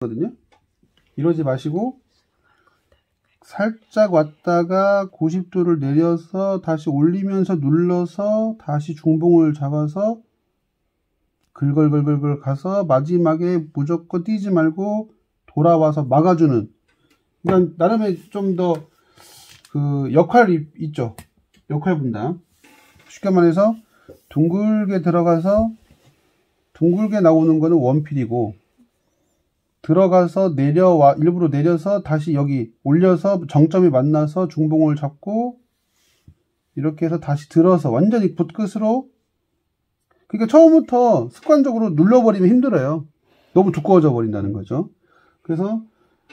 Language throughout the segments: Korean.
거든요. 이러지 마시고 살짝 왔다가 90도를 내려서 다시 올리면서 눌러서 다시 중봉을 잡아서 긁글글글글 가서 마지막에 무조건 뛰지 말고 돌아와서 막아주는, 그러니까 나름의 좀 더 그 역할이 있죠. 역할 분담. 쉽게 말해서 둥글게 들어가서 둥글게 나오는 거는 원필이고, 들어가서 내려와 일부러 내려서 다시 여기 올려서 정점이 만나서 중봉을 잡고 이렇게 해서 다시 들어서 완전히 붓끝으로, 그러니까 처음부터 습관적으로 눌러버리면 힘들어요. 너무 두꺼워져 버린다는 거죠. 그래서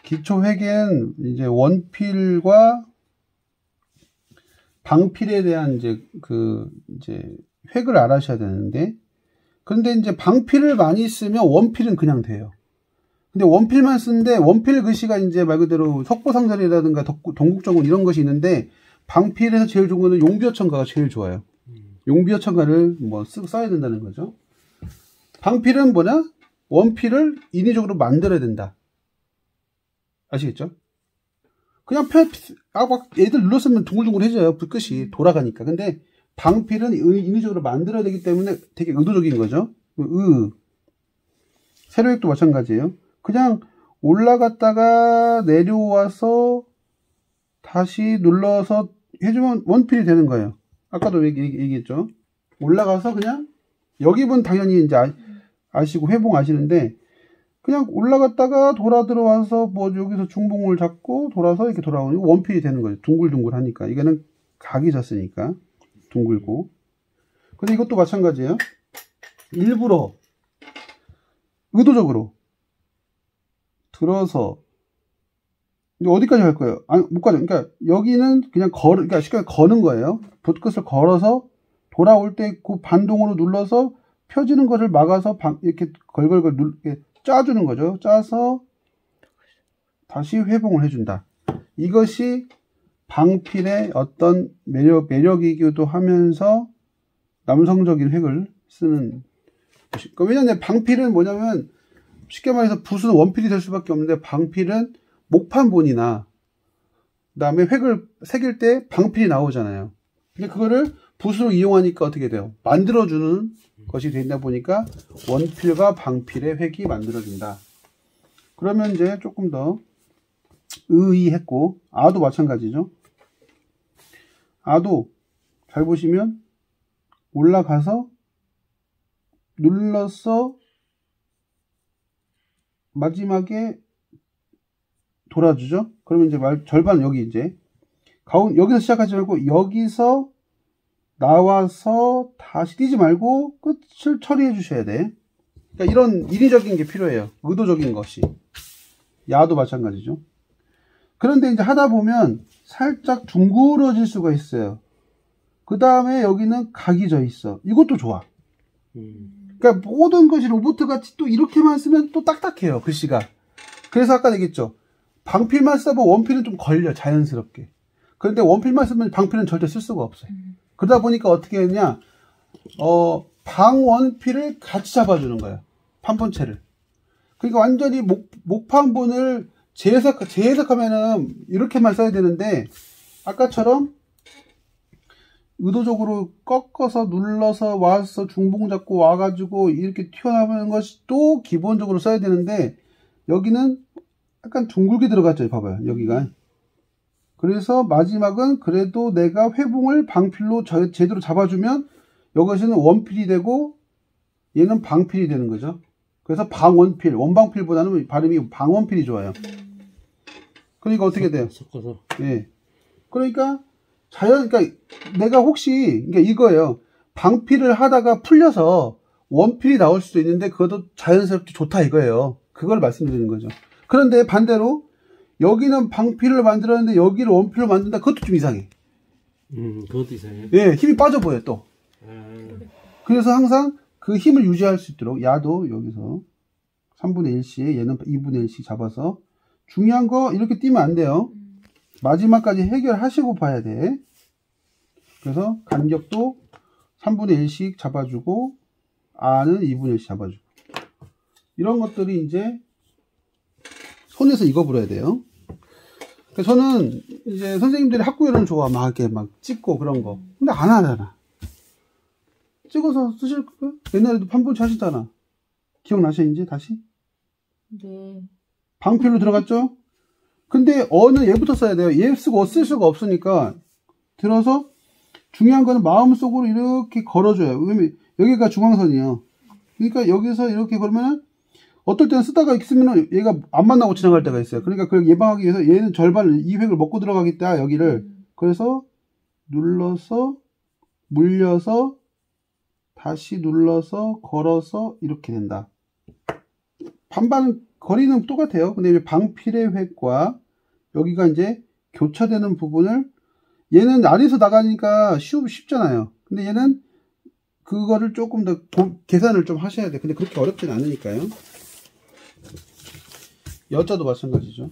기초 회계는 이제 원필과 방필에 대한 이제 획을 알아셔야 되는데, 그런데 이제 방필을 많이 쓰면 원필은 그냥 돼요. 근데 원필만 쓰는데 원필 글씨가 이제 말 그대로 석보상설이라든가 동국정군 이런 것이 있는데, 방필에서 제일 좋은 거는 용비어천가가 제일 좋아요. 용비어천가를 뭐 써야 된다는 거죠. 방필은 뭐냐? 원필을 인위적으로 만들어야 된다. 아시겠죠? 그냥 막 애들 눌렀으면 둥글둥글해져요. 불끝이 돌아가니까. 근데 방필은 인위적으로 만들어야 되기 때문에 되게 의도적인 거죠. 세로획도 마찬가지예요. 그냥 올라갔다가 내려와서 다시 눌러서 해주면 원필이 되는 거예요. 아까도 얘기했죠. 올라가서 그냥 여기 분 당연히 이제 아시고 회봉 아시는데, 그냥 올라갔다가 돌아 들어와서 뭐 여기서 중봉을 잡고 돌아서 이렇게 돌아오니 원필이 되는 거죠. 둥글둥글 하니까. 이거는 각이 졌으니까 둥글고. 근데 이것도 마찬가지예요. 일부러 의도적으로 들어서 어디까지 갈 거예요? 아니, 못 가죠. 그러니까 여기는 그냥 그러니까 쉽게 거는 거예요. 붓끝을 걸어서 돌아올 때 그 반동으로 눌러서 펴지는 것을 막아서 이렇게 걸걸걸 이렇게 짜주는 거죠. 짜서 다시 회봉을 해준다. 이것이 방필의 어떤 매력이기도 하면서 남성적인 획을 쓰는 것이. 왜냐면 방필은 뭐냐면 쉽게 말해서 붓은 원필이 될 수밖에 없는데, 방필은 목판본이나 그다음에 획을 새길 때 방필이 나오잖아요. 근데 그거를 붓으로 이용하니까 어떻게 돼요? 만들어주는 것이 되다 보니까 원필과 방필의 획이 만들어진다. 그러면 이제 조금 더 의의했고, 아도 마찬가지죠. 아도 잘 보시면 올라가서 눌러서 마지막에 돌아주죠. 그러면 이제 절반 여기 이제 여기서 시작하지 말고 여기서 나와서 다시 뛰지 말고 끝을 처리해 주셔야 돼. 그러니까 이런 인위적인 게 필요해요. 의도적인 것이. 야도 마찬가지죠. 그런데 이제 하다 보면 살짝 둥그러질 수가 있어요. 그 다음에 여기는 각이 져 있어. 이것도 좋아. 그러니까 모든 것이 로봇 같이 또 이렇게만 쓰면 또 딱딱해요. 글씨가. 그래서 아까 얘기했죠. 방필만 써보면 원필은 좀 걸려, 자연스럽게. 그런데 원필만 쓰면 방필은 절대 쓸 수가 없어요. 그러다 보니까 어떻게 했냐, 방원필을 같이 잡아주는 거예요. 판본체를. 그러니까 완전히 목판본을 재해석하면은 이렇게만 써야 되는데, 아까처럼 의도적으로 꺾어서 눌러서 와서 중봉 잡고 와가지고 이렇게 튀어나오는 것이 또 기본적으로 써야 되는데, 여기는 약간 둥글게 들어갔죠. 봐봐요. 여기가. 그래서 마지막은 그래도 내가 회봉을 방필로 제대로 잡아주면 이것은 원필이 되고 얘는 방필이 되는 거죠. 그래서 방원필, 원방필보다는 발음이 방원필이 좋아요. 그러니까 어떻게 돼요? 섞어서. 예. 그러니까 그러니까 내가 혹시, 그러니까 이거예요. 방필을 하다가 풀려서 원필이 나올 수도 있는데 그것도 자연스럽게 좋다 이거예요. 그걸 말씀드리는 거죠. 그런데 반대로 여기는 방필을 만들었는데 여기를 원필로 만든다. 그것도 좀 이상해. 그것도 이상해. 예, 힘이 빠져 보여 또. 그래서 항상 그 힘을 유지할 수 있도록 야도 여기서 3분의 1씩 얘는 2분의 1씩 잡아서, 중요한 거 이렇게 띄면 안 돼요. 마지막까지 해결하시고 봐야 돼. 그래서 간격도 3분의 1씩 잡아주고 아는 2분의 1씩 잡아주고, 이런 것들이 이제 손에서 이거 불어야 돼요. 그러니까 저는 이제 선생님들이 학구열은 좋아. 막 이렇게 막 찍고 그런 거. 근데 안 하잖아. 찍어서 쓰실 거예요? 옛날에도 판본치 하시잖아. 기억나시는지 다시? 네. 방필로 들어갔죠? 근데 어는 얘부터 써야 돼요. 얘 쓰고 쓸 수가 없으니까 들어서 중요한 거는 마음속으로 이렇게 걸어줘요. 왜냐면 여기가 중앙선이에요. 그러니까 여기서 이렇게 걸으면 어떨 때는 쓰다가 있으면 얘가 안 만나고 지나갈 때가 있어요. 그러니까 그걸 예방하기 위해서 얘는 절반 2획을 먹고 들어가겠다 여기를. 그래서 눌러서 물려서 다시 눌러서 걸어서 이렇게 된다. 반반 거리는 똑같아요. 근데 이제 방필의 획과 여기가 이제 교차되는 부분을 얘는 안에서 나가니까 쉽잖아요. 근데 얘는 그거를 조금 더 계산을 좀 하셔야 돼. 근데 그렇게 어렵진 않으니까요. 여자도 마찬가지죠.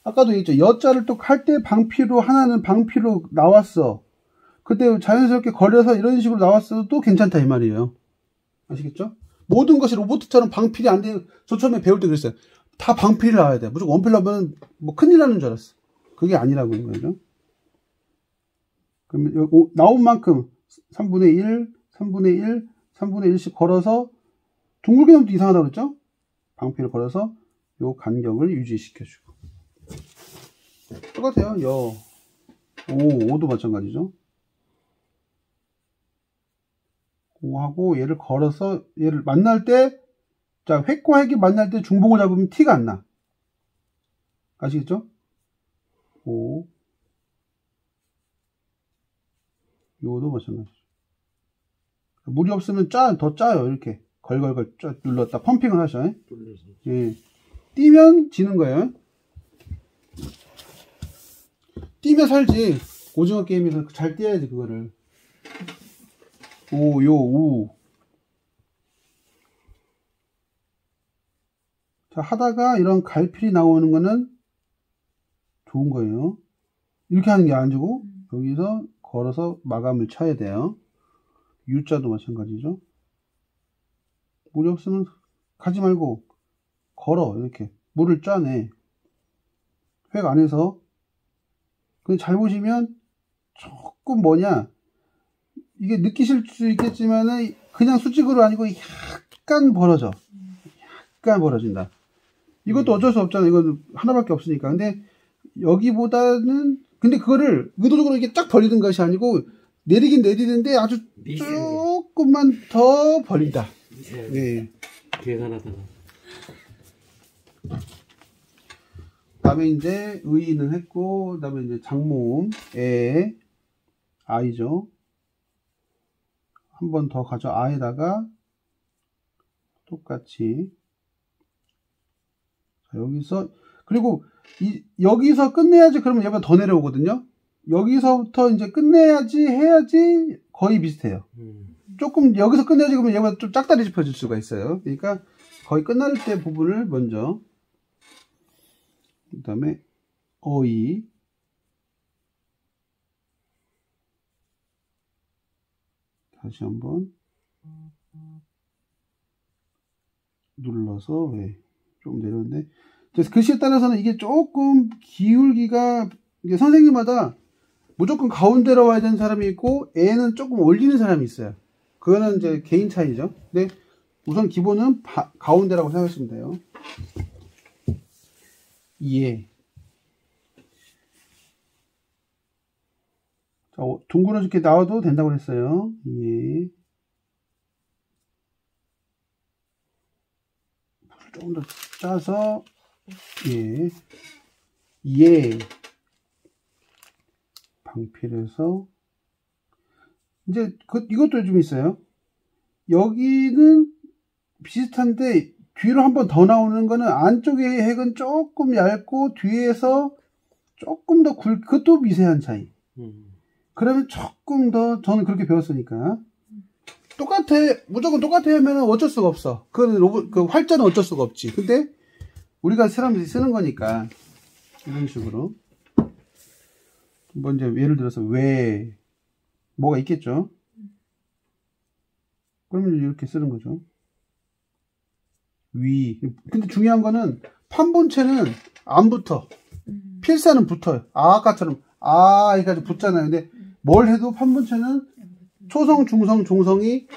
아까도 얘기했죠. 여자를 또 할 때 방피로 하나는 방피로 나왔어. 그때 자연스럽게 걸려서 이런 식으로 나왔어도 또 괜찮다 이 말이에요. 아시겠죠? 모든 것이 로봇처럼 방필이 안 되는, 저 처음에 배울 때 그랬어요. 다 방필이 나와야 돼. 무조건 원필 나오면 뭐 큰일 나는 줄 알았어. 그게 아니라고 있는 거죠. 그러면 나온 만큼 3분의 1, 3분의 1, 3분의 1씩 걸어서 둥글게 나오면 이상하다고 그랬죠? 방필을 걸어서 요 간격을 유지시켜주고. 똑같아요. 오도 마찬가지죠. 오하고 얘를 걸어서 얘를 만날 때, 자, 획과 획이 만날 때 중봉을 잡으면 티가 안 나. 아시겠죠? 오. 요도 마찬가지죠. 물이 없으면 더 짜요. 이렇게. 걸걸걸 눌렀다. 펌핑을 하셔. 예. 뛰면 지는 거예요. 뛰면 살지. 오징어 게임에서 잘 뛰어야지, 그거를. 우. 자, 하다가 이런 갈필이 나오는 거는 좋은 거예요. 이렇게 하는 게 아니고, 여기서 걸어서 마감을 쳐야 돼요. U자도 마찬가지죠. 물이 없으면 가지 말고, 걸어, 이렇게. 물을 짜내. 획 안에서. 근데 잘 보시면, 조금 이게 느끼실 수 있겠지만은, 그냥 수직으로 아니고 약간 벌어져. 약간 벌어진다. 이것도 어쩔 수 없잖아. 이건 하나밖에 없으니까. 근데 여기보다는, 근데 그거를 의도적으로 이렇게 쫙 벌리는 것이 아니고, 내리긴 내리는데 아주 조금만 더 벌린다. 네. 계산하다가. 다음에 이제 의의는 했고, 다음에 이제 장모음, 아이죠. 한 번 더 가져. 아에다가 똑같이. 자, 여기서, 그리고 여기서 끝내야지 그러면 얘가 더 내려오거든요. 여기서부터 이제 끝내야지 해야지 거의 비슷해요. 조금 여기서 끝내야지 그러면 얘가 좀 짝다리 짚어질 수가 있어요. 그러니까 거의 끝날 때 부분을 먼저, 그 다음에 어이, 다시 한번 눌러서 좀 내려오는데, 글씨에 따라서는 이게 조금 기울기가, 이게 선생님마다 무조건 가운데로 와야 되는 사람이 있고 애는 조금 올리는 사람이 있어요. 그거는 이제 개인 차이죠. 근데 우선 기본은 가운데라고 생각하시면 돼요. 자, 둥그러지게 나와도 된다고 했어요. 조금 더 짜서 방필해서 이제 이것도 좀 있어요. 여기는 비슷한데 뒤로 한 번 더 나오는 거는 안쪽의 핵은 조금 얇고 뒤에서 조금 더 그것도 미세한 차이. 그러면 조금 더, 저는 그렇게 배웠으니까. 무조건 똑같아 하면 어쩔 수가 없어. 그거는 그 활자는 어쩔 수가 없지. 근데 우리가 사람들이 쓰는 거니까 이런 식으로. 먼저 예를 들어서 뭐가 있겠죠. 그러면 이렇게 쓰는 거죠. 근데 중요한 거는 판본체는 안 붙어. 필사는 붙어요. 아까처럼 이까지 붙잖아요. 근데 뭘 해도 판본체는 초성, 중성, 종성이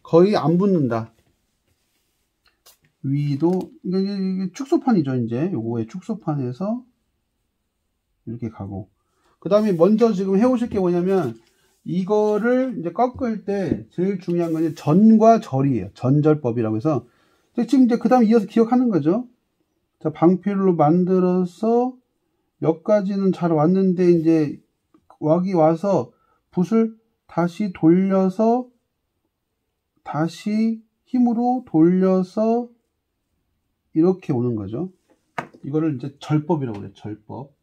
거의 안 붙는다. 위도 이게 축소판이죠. 이제 요거의 축소판에서 이렇게 가고, 그 다음에 먼저 지금 해오실 게 뭐냐면 이거를 이제 꺾을 때 제일 중요한 건 전과 절이에요. 전절법이라고 해서 지금 이제 그 다음에 이어서 기억하는 거죠. 자, 방필로 만들어서 여기까지는 잘 왔는데 이제 여기 와서 붓을 다시 돌려서 다시 힘으로 돌려서 이렇게 오는 거죠. 이거를 이제 절법이라고 그래요. 절법.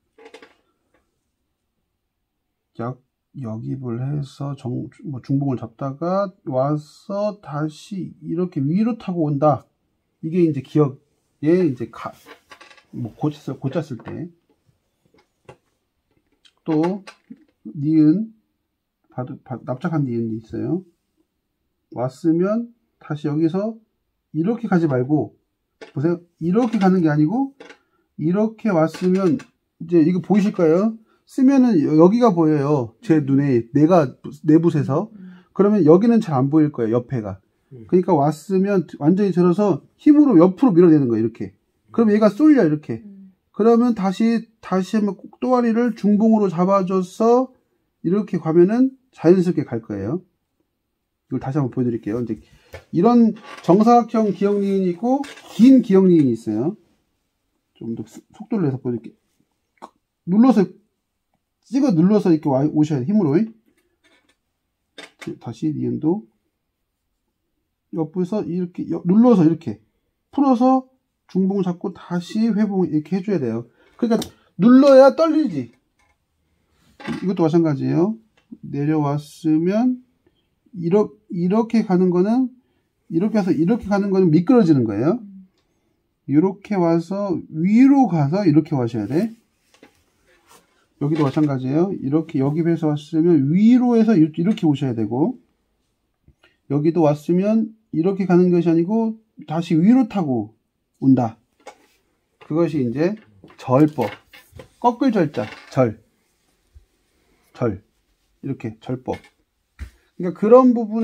역입을 해서 중봉을 잡다가 와서 다시 이렇게 위로 타고 온다. 이게 이제 기억에 이제 고쳤을 때. 또 니은 납작한 니은이 있어요. 왔으면 다시 여기서 이렇게 가지 말고 보세요. 이렇게 가는 게 아니고 이렇게 왔으면 이제 이거 보이실 거예요. 쓰면은 여기가 보여요. 제 눈에 내 붓에서. 그러면 여기는 잘 안 보일 거예요. 옆에가. 그러니까 왔으면 완전히 들어서 힘으로 옆으로 밀어내는 거예요. 이렇게. 그럼 얘가 쏠려 이렇게. 그러면 다시 한번 또아리를 중봉으로 잡아줘서 이렇게 가면은 자연스럽게 갈 거예요. 이걸 다시 한번 보여드릴게요. 이제 이런 정사각형 기억니은이 있고 긴 기억니은이 있어요. 좀 더 속도를 내서 보여드릴게요. 눌러서 이렇게 오셔야 돼요. 힘으로. 다시 니은도 옆에서 이렇게 눌러서 이렇게 풀어서 중봉 잡고 다시 회봉 이렇게 해줘야 돼요. 그러니까 눌러야 떨리지. 이것도 마찬가지예요. 내려왔으면 이렇게 가는 거는 이렇게 해서 이렇게 가는 거는 미끄러지는 거예요. 이렇게 와서 위로 가서 이렇게 와셔야 돼. 여기도 마찬가지예요. 이렇게 역입해서 왔으면 위로 해서 이렇게 오셔야 되고, 여기도 왔으면 이렇게 가는 것이 아니고 다시 위로 타고 온다. 그것이 이제 절법. 꺾을 절자, 절. 이렇게 절법. 그러니까 그런 부분